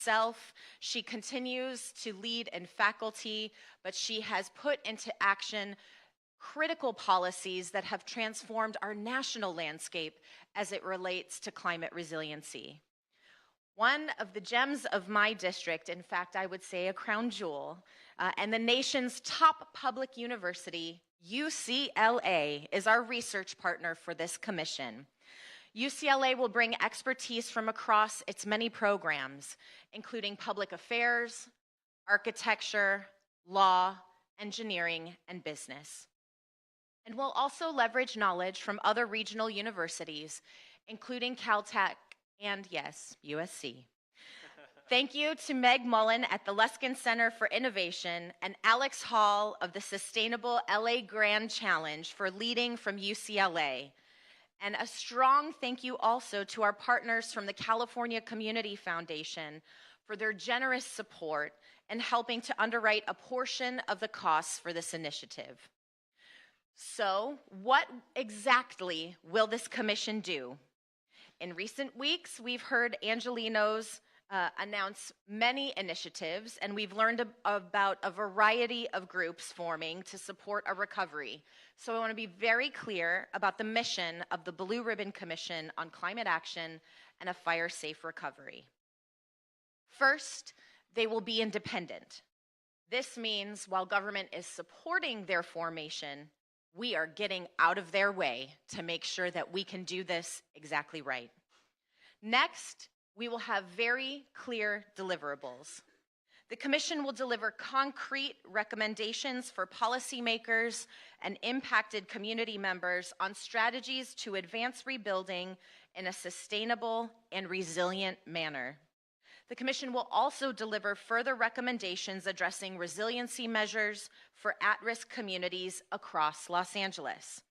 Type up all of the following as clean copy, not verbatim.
herself. She continues to lead in faculty, but she has put into action critical policies that have transformed our national landscape as it relates to climate resiliency. One of the gems of my district, in fact, I would say a crown jewel, and the nation's top public university, UCLA, is our research partner for this commission. UCLA will bring expertise from across its many programs, including public affairs, architecture, law, engineering, and business. And we'll also leverage knowledge from other regional universities, including Caltech and, yes, USC. Thank you to Meg Mullen at the Luskin Center for Innovation and Alex Hall of the Sustainable LA Grand Challenge for leading from UCLA. And a strong thank you also to our partners from the California Community Foundation for their generous support in helping to underwrite a portion of the costs for this initiative. So, what exactly will this commission do? In recent weeks, we've heard Angelinos announce many initiatives, and we've learned about a variety of groups forming to support a recovery. So I want to be very clear about the mission of the Blue Ribbon Commission on Climate Action and a Fire-Safe Recovery. First, they will be independent. This means while government is supporting their formation, we are getting out of their way to make sure that we can do this exactly right. Next, we will have very clear deliverables. The Commission will deliver concrete recommendations for policymakers and impacted community members on strategies to advance rebuilding in a sustainable and resilient manner. The Commission will also deliver further recommendations addressing resiliency measures for at-risk communities across Los Angeles.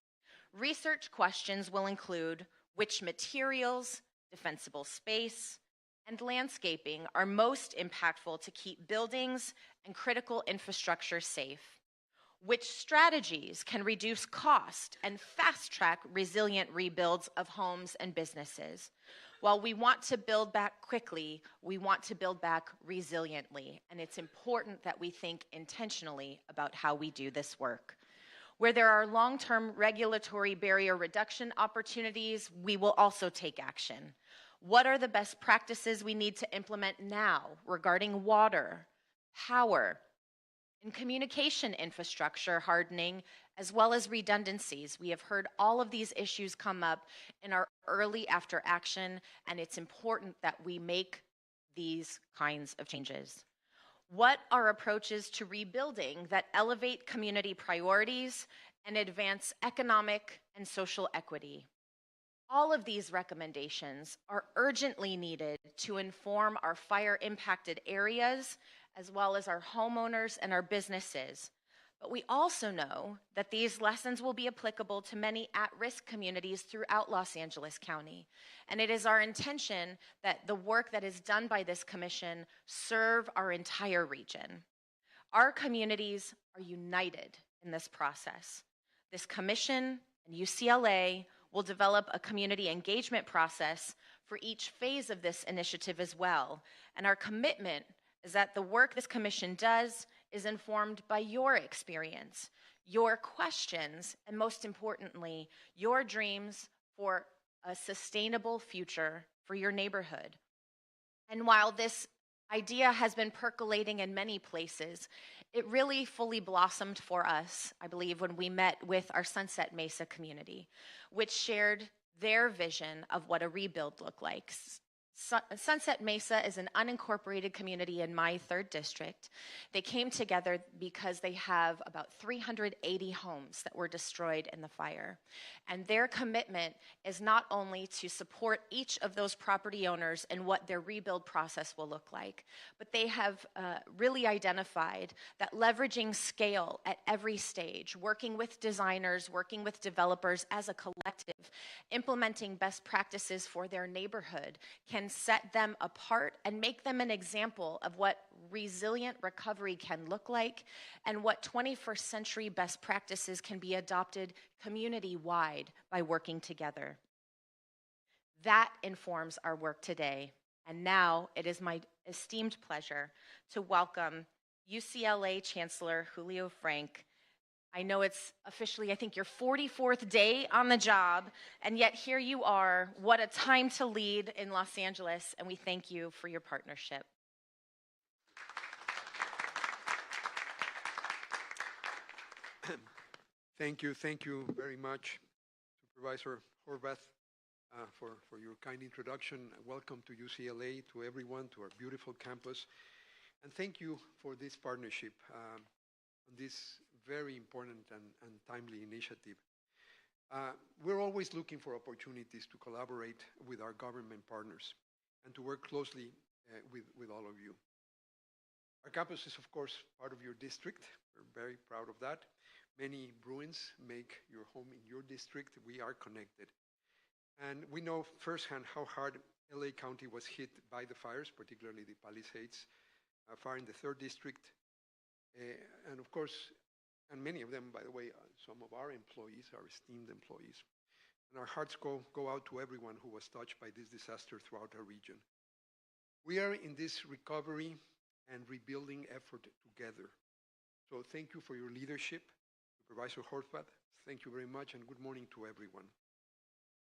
Research questions will include which materials, defensible space, and landscaping are most impactful to keep buildings and critical infrastructure safe. Which strategies can reduce cost and fast-track resilient rebuilds of homes and businesses? While we want to build back quickly, we want to build back resiliently, and it's important that we think intentionally about how we do this work. Where there are long-term regulatory barrier reduction opportunities, we will also take action. What are the best practices we need to implement now regarding water, power, and communication infrastructure hardening, as well as redundancies? We have heard all of these issues come up in our early after action, and it's important that we make these kinds of changes. What are approaches to rebuilding that elevate community priorities and advance economic and social equity? All of these recommendations are urgently needed to inform our fire-impacted areas, as well as our homeowners and our businesses. But we also know that these lessons will be applicable to many at-risk communities throughout Los Angeles County. And it is our intention that the work that is done by this commission serve our entire region. Our communities are united in this process. This commission and UCLA will develop a community engagement process for each phase of this initiative as well. And our commitment is that the work this commission does is informed by your experience, your questions, and most importantly, your dreams for a sustainable future for your neighborhood. And while this idea has been percolating in many places, it really fully blossomed for us, I believe, when we met with our Sunset Mesa community, which shared their vision of what a rebuild looked like. Sunset Mesa is an unincorporated community in my 3rd district. They came together because they have about 380 homes that were destroyed in the fire. And their commitment is not only to support each of those property owners and what their rebuild process will look like, but they have really identified that leveraging scale at every stage, working with designers, working with developers as a collective, implementing best practices for their neighborhood can set them apart and make them an example of what resilient recovery can look like and what 21st century best practices can be adopted community-wide by working together. That informs our work today. And now it is my esteemed pleasure to welcome UCLA Chancellor Julio Frenk. I know it's officially, I think, your 44th day on the job, and yet here you are. What a time to lead in Los Angeles, and we thank you for your partnership. Thank you very much, Supervisor Horvath, for your kind introduction. Welcome to UCLA, to everyone, to our beautiful campus, and thank you for this partnership on this very important and timely initiative. We're always looking for opportunities to collaborate with our government partners and to work closely with all of you. Our campus is, of course, part of your district. We're very proud of that. Many Bruins make your home in your district. We are connected. And we know firsthand how hard LA County was hit by the fires, particularly the Palisades fire in the 3rd District. And of course, and many of them, by the way, some of our employees, our esteemed employees. And our hearts go out to everyone who was touched by this disaster throughout our region. We are in this recovery and rebuilding effort together. So thank you for your leadership. Supervisor Horvath, thank you very much, and good morning to everyone.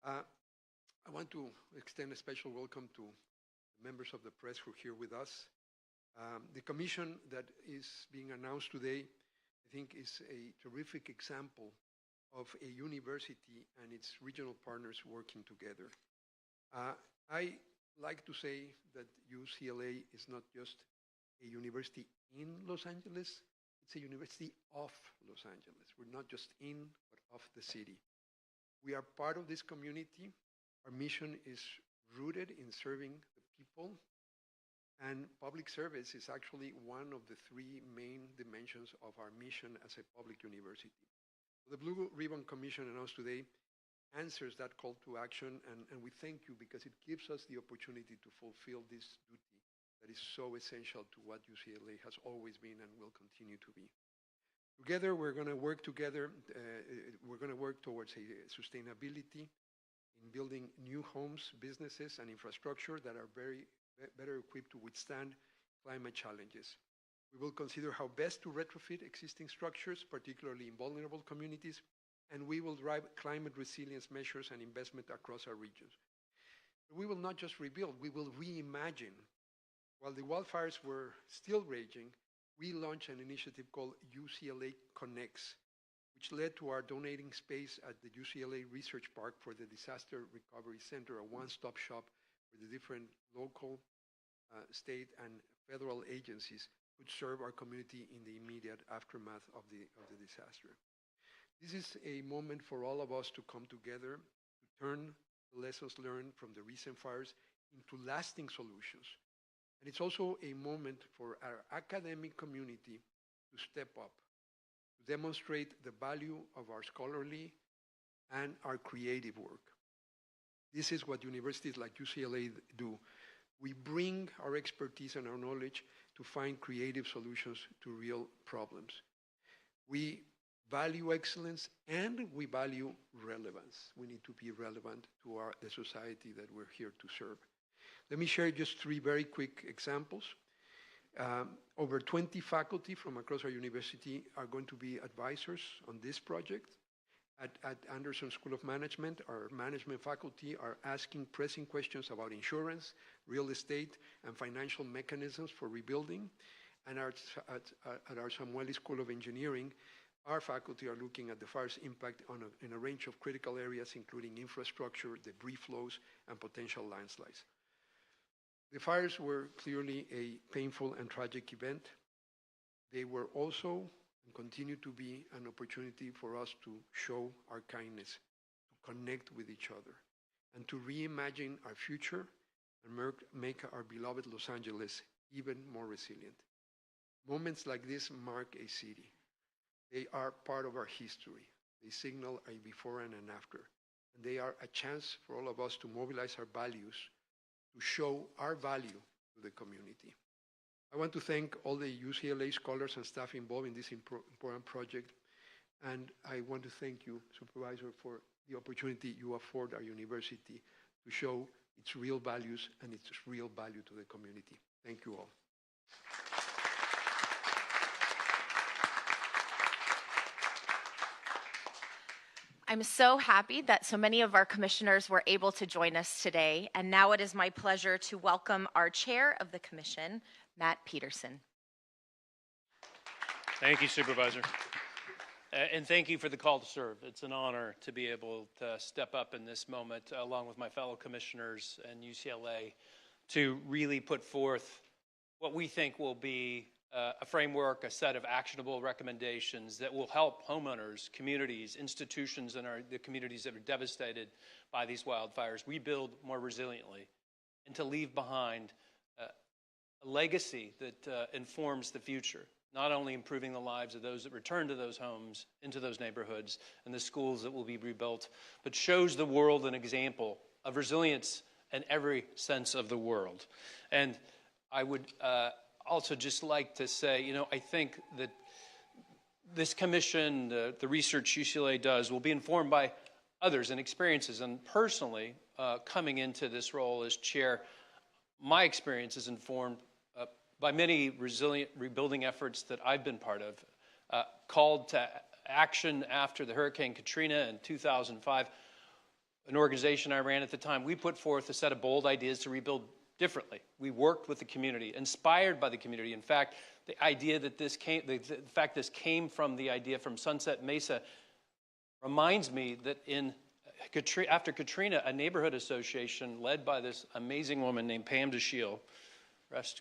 I want to extend a special welcome to the members of the press who are here with us. The commission that is being announced today, I think, is a terrific example of a university and its regional partners working together. I like to say that UCLA is not just a university in Los Angeles, it's a university of Los Angeles. We're not just in, but of the city. We are part of this community. Our mission is rooted in serving the people, and public service is actually one of the 3 main dimensions of our mission as a public university. The Blue Ribbon Commission announced today answers that call to action, and we thank you because it gives us the opportunity to fulfill this duty that is so essential to what UCLA has always been and will continue to be. Together, we're going to work together. We're going to work towards a sustainability in building new homes, businesses, and infrastructure that are better equipped to withstand climate challenges. We will consider how best to retrofit existing structures, particularly in vulnerable communities, and we will drive climate resilience measures and investment across our regions. But we will not just rebuild, we will reimagine. While the wildfires were still raging, we launched an initiative called UCLA Connects, which led to our donating space at the UCLA Research Park for the Disaster Recovery Center, a one-stop shop where the different local, state, and federal agencies could serve our community in the immediate aftermath of the disaster. This is a moment for all of us to come together to turn the lessons learned from the recent fires into lasting solutions. And it's also a moment for our academic community to step up, to demonstrate the value of our scholarly and our creative work. This is what universities like UCLA do. We bring our expertise and our knowledge to find creative solutions to real problems. We value excellence and we value relevance. We need to be relevant to the society that we're here to serve. Let me share just 3 very quick examples. Over 20 faculty from across our university are going to be advisors on this project. At Anderson School of Management, our management faculty are asking pressing questions about insurance, real estate, and financial mechanisms for rebuilding. And at our Samueli School of Engineering, our faculty are looking at the fire's impact in a range of critical areas, including infrastructure, debris flows, and potential landslides. The fires were clearly a painful and tragic event. They were also and continue to be an opportunity for us to show our kindness, to connect with each other, and to reimagine our future and make our beloved Los Angeles even more resilient. Moments like this mark a city. They are part of our history. They signal a before and an after. And they are a chance for all of us to mobilize our values, to show our value to the community. I want to thank all the UCLA scholars and staff involved in this important project. And I want to thank you, Supervisor, for the opportunity you afford our university to show its real values and its real value to the community. Thank you all. I'm so happy that so many of our commissioners were able to join us today, and now it is my pleasure to welcome our chair of the commission, Matt Peterson. Thank you, Supervisor. And thank you for the call to serve. It's an honor to be able to step up in this moment, along with my fellow commissioners and UCLA, to really put forth what we think will be a framework, a set of actionable recommendations that will help homeowners, communities, institutions in the communities that are devastated by these wildfires rebuild more resiliently, and to leave behind a legacy that informs the future, not only improving the lives of those that return to those homes, into those neighborhoods, and the schools that will be rebuilt, but shows the world an example of resilience in every sense of the world. And I would also just like to say, I think that this commission, the research UCLA does, will be informed by others and experiences. And personally, coming into this role as chair, my experience is informed by many resilient rebuilding efforts that I've been part of, called to action after the Hurricane Katrina in 2005. An organization I ran at the time, we put forth a set of bold ideas to rebuild differently. We worked with the community, inspired by the community. In fact, the idea that this came from the idea from Sunset Mesa reminds me that after Katrina, a neighborhood association led by this amazing woman named Pam DeShiel,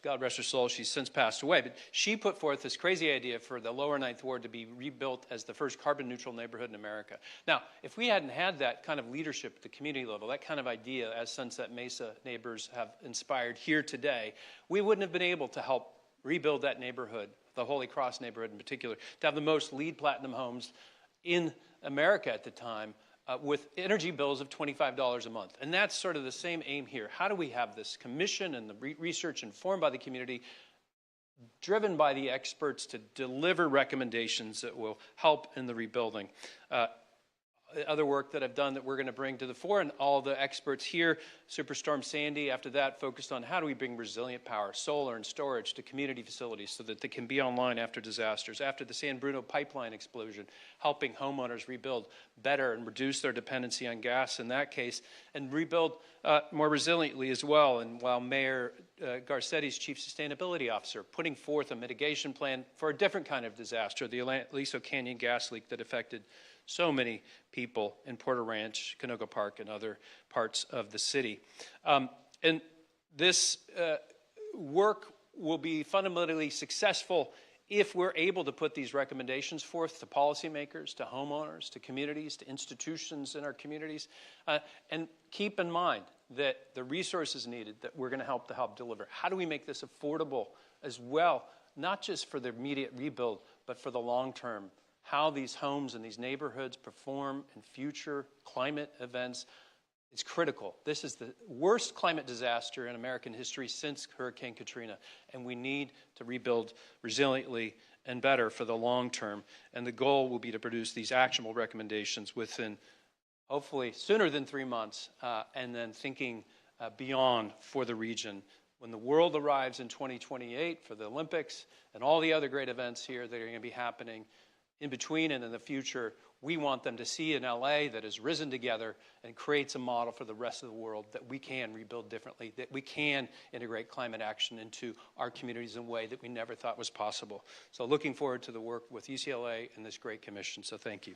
God rest her soul, she's since passed away, but she put forth this crazy idea for the lower Ninth Ward to be rebuilt as the first carbon neutral neighborhood in America. Now, if we hadn't had that kind of leadership at the community level, that kind of idea as Sunset Mesa neighbors have inspired here today, we wouldn't have been able to help rebuild that neighborhood, the Holy Cross neighborhood in particular, to have the most LEED Platinum homes in America at the time, with energy bills of $25 a month. And that's sort of the same aim here. How do we have this commission and the research informed by the community, driven by the experts to deliver recommendations that will help in the rebuilding? Other work that I've done that we're going to bring to the fore, and all the experts here, Superstorm Sandy, after that, focused on how do we bring resilient power, solar and storage to community facilities so that they can be online after disasters. After the San Bruno pipeline explosion, helping homeowners rebuild better and reduce their dependency on gas in that case, and rebuild more resiliently as well. And while Mayor Garcetti's Chief Sustainability Officer putting forth a mitigation plan for a different kind of disaster, the Aliso Canyon gas leak that affected so many people in Porter Ranch, Canoga Park, and other parts of the city. And this work will be fundamentally successful if we're able to put these recommendations forth to policymakers, to homeowners, to communities, to institutions in our communities, and keep in mind that the resources needed that we're going to help deliver. How do we make this affordable as well, not just for the immediate rebuild, but for the long term? How these homes and these neighborhoods perform in future climate events is critical. This is the worst climate disaster in American history since Hurricane Katrina, and we need to rebuild resiliently and better for the long term. And the goal will be to produce these actionable recommendations within, hopefully, sooner than 3 months, and then thinking beyond for the region. When the world arrives in 2028 for the Olympics and all the other great events here that are going to be happening in between and in the future, we want them to see an LA that has risen together and creates a model for the rest of the world that we can rebuild differently, that we can integrate climate action into our communities in a way that we never thought was possible. So looking forward to the work with UCLA and this great commission. So thank you.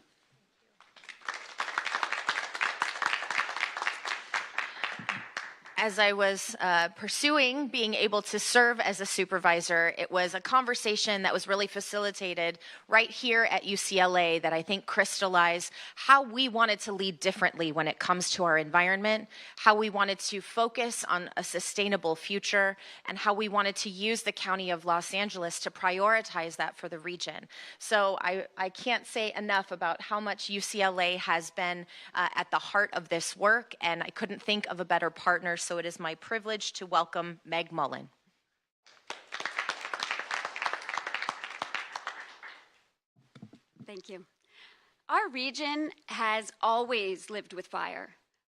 As I was pursuing being able to serve as a supervisor, it was a conversation that was really facilitated right here at UCLA that I think crystallized how we wanted to lead differently when it comes to our environment, how we wanted to focus on a sustainable future, and how we wanted to use the County of Los Angeles to prioritize that for the region. So I can't say enough about how much UCLA has been at the heart of this work, and I couldn't think of a better partner. So it is my privilege to welcome Meg Mullen. Thank you. Our region has always lived with fire,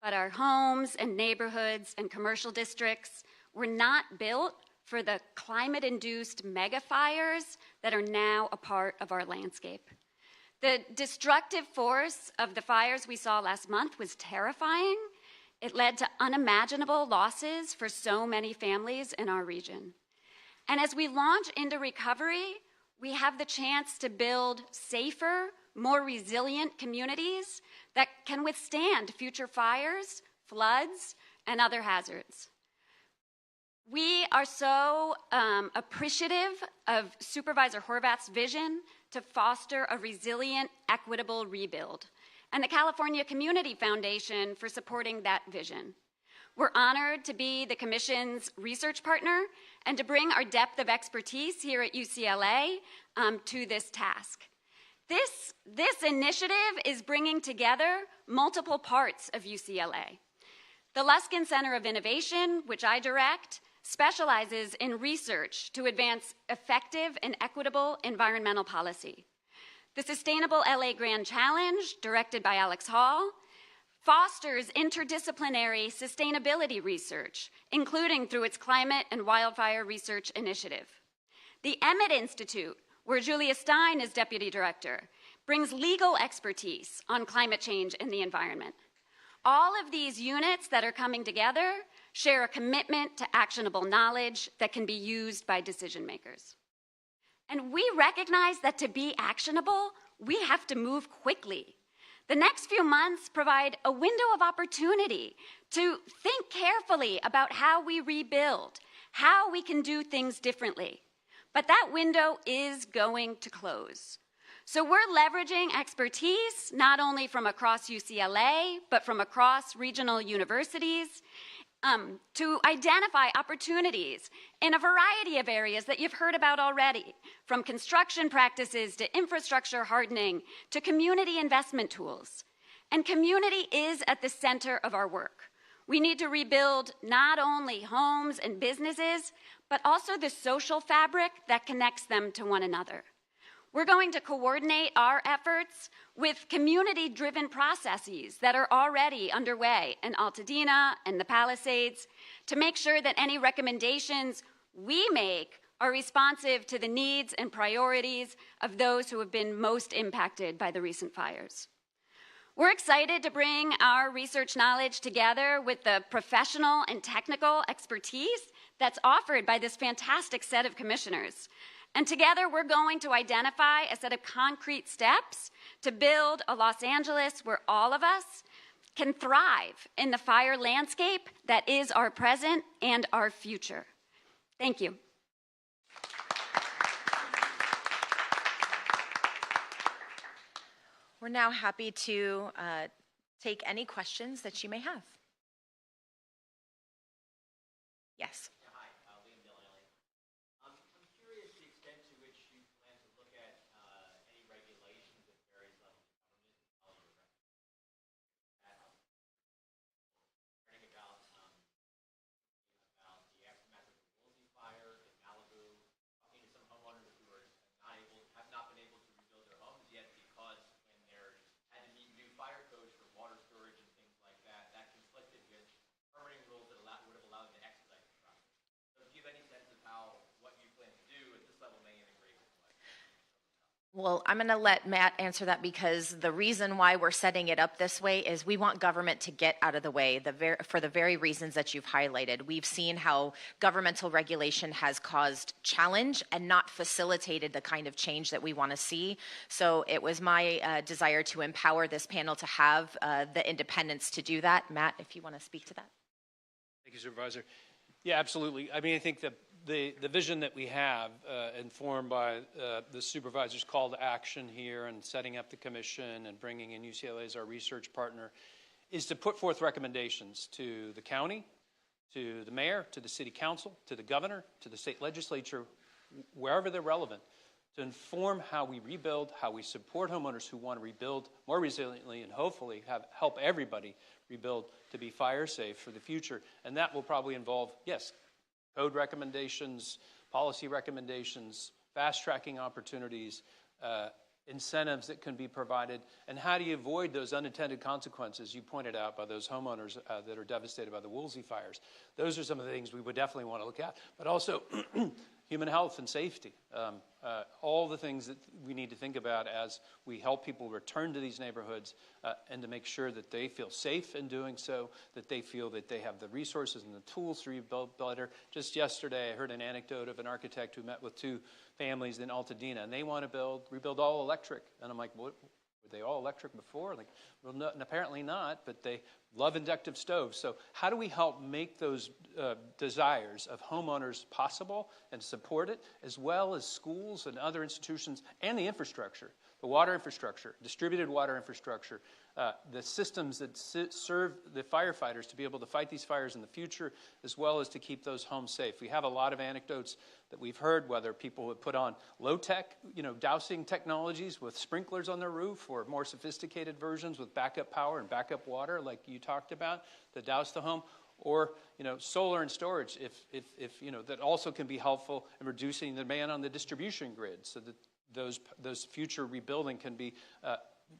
But our homes and neighborhoods and commercial districts were not built for the climate-induced mega fires that are now a part of our landscape. The destructive force of the fires we saw last month was terrifying. It led to unimaginable losses for so many families in our region. And as we launch into recovery, we have the chance to build safer, more resilient communities that can withstand future fires, floods, and other hazards. We are so appreciative of Supervisor Horvath's vision to foster a resilient, equitable rebuild, and the California Community Foundation for supporting that vision. We're honored to be the Commission's research partner and to bring our depth of expertise here at UCLA to this task. This initiative is bringing together multiple parts of UCLA. The Luskin Center of Innovation, which I direct, specializes in research to advance effective and equitable environmental policy. The Sustainable LA Grand Challenge, directed by Alex Hall, fosters interdisciplinary sustainability research, including through its Climate and Wildfire Research Initiative. The Emmett Institute, where Julia Stein is deputy director, brings legal expertise on climate change and the environment. All of these units that are coming together share a commitment to actionable knowledge that can be used by decision makers. And we recognize that to be actionable, we have to move quickly. The next few months provide a window of opportunity to think carefully about how we rebuild, how we can do things differently. But that window is going to close. So we're leveraging expertise not only from across UCLA, but from across regional universities to identify opportunities in a variety of areas that you've heard about already, from construction practices to infrastructure hardening to community investment tools. And community is at the center of our work. We need to rebuild not only homes and businesses, but also the social fabric that connects them to one another. We're going to coordinate our efforts with community-driven processes that are already underway in Altadena and the Palisades to make sure that any recommendations we make are responsive to the needs and priorities of those who have been most impacted by the recent fires. We're excited to bring our research knowledge together with the professional and technical expertise that's offered by this fantastic set of commissioners. And together, we're going to identify a set of concrete steps to build a Los Angeles where all of us can thrive in the fire landscape that is our present and our future. Thank you. We're now happy to take any questions that you may have. Yes. Well, I'm going to let Matt answer that because the reason why we're setting it up this way is we want government to get out of the way for the very reasons that you've highlighted. We've seen how governmental regulation has caused challenge and not facilitated the kind of change that we want to see. So it was my desire to empower this panel to have the independence to do that. Matt, if you want to speak to that. Thank you, Supervisor. Yeah, absolutely. I mean, I think the vision that we have, informed by the supervisor's call to action here and setting up the commission and bringing in UCLA as our research partner, is to put forth recommendations to the county, to the mayor, to the city council, to the governor, to the state legislature, wherever they're relevant, to inform how we rebuild, how we support homeowners who want to rebuild more resiliently and hopefully help everybody rebuild to be fire safe for the future. And that will probably involve, yes, code recommendations, policy recommendations, fast tracking opportunities, incentives that can be provided, and how do you avoid those unintended consequences you pointed out by those homeowners that are devastated by the Woolsey fires. Those are some of the things we would definitely want to look at, but also human health and safety. All the things that we need to think about as we help people return to these neighborhoods and to make sure that they feel safe in doing so, that they feel that they have the resources and the tools to rebuild better. Just yesterday, I heard an anecdote of an architect who met with 2 families in Altadena, and they want to rebuild all electric. And I'm like, what? Were they all electric before? Like, well, no, apparently not, but they love inductive stoves. So how do we help make those desires of homeowners possible and support it, as well as schools and other institutions and the infrastructure, the water infrastructure, distributed water infrastructure, the systems that serve the firefighters to be able to fight these fires in the future, as well as to keep those homes safe. We have a lot of anecdotes that we've heard, whether people would put on low-tech, dousing technologies with sprinklers on their roof, or more sophisticated versions with backup power and backup water, like you talked about, to douse the home, or solar and storage, if that also can be helpful in reducing the demand on the distribution grid, so that those future rebuilding can be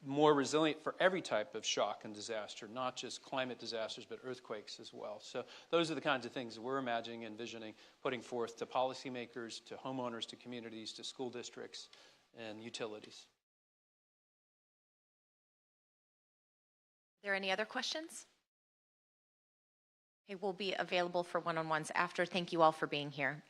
more resilient for every type of shock and disaster, not just climate disasters, but earthquakes as well. So those are the kinds of things that we're imagining, envisioning, putting forth to policymakers, to homeowners, to communities, to school districts, and utilities. Are there any other questions? Okay, we'll be available for one-on-ones after. Thank you all for being here.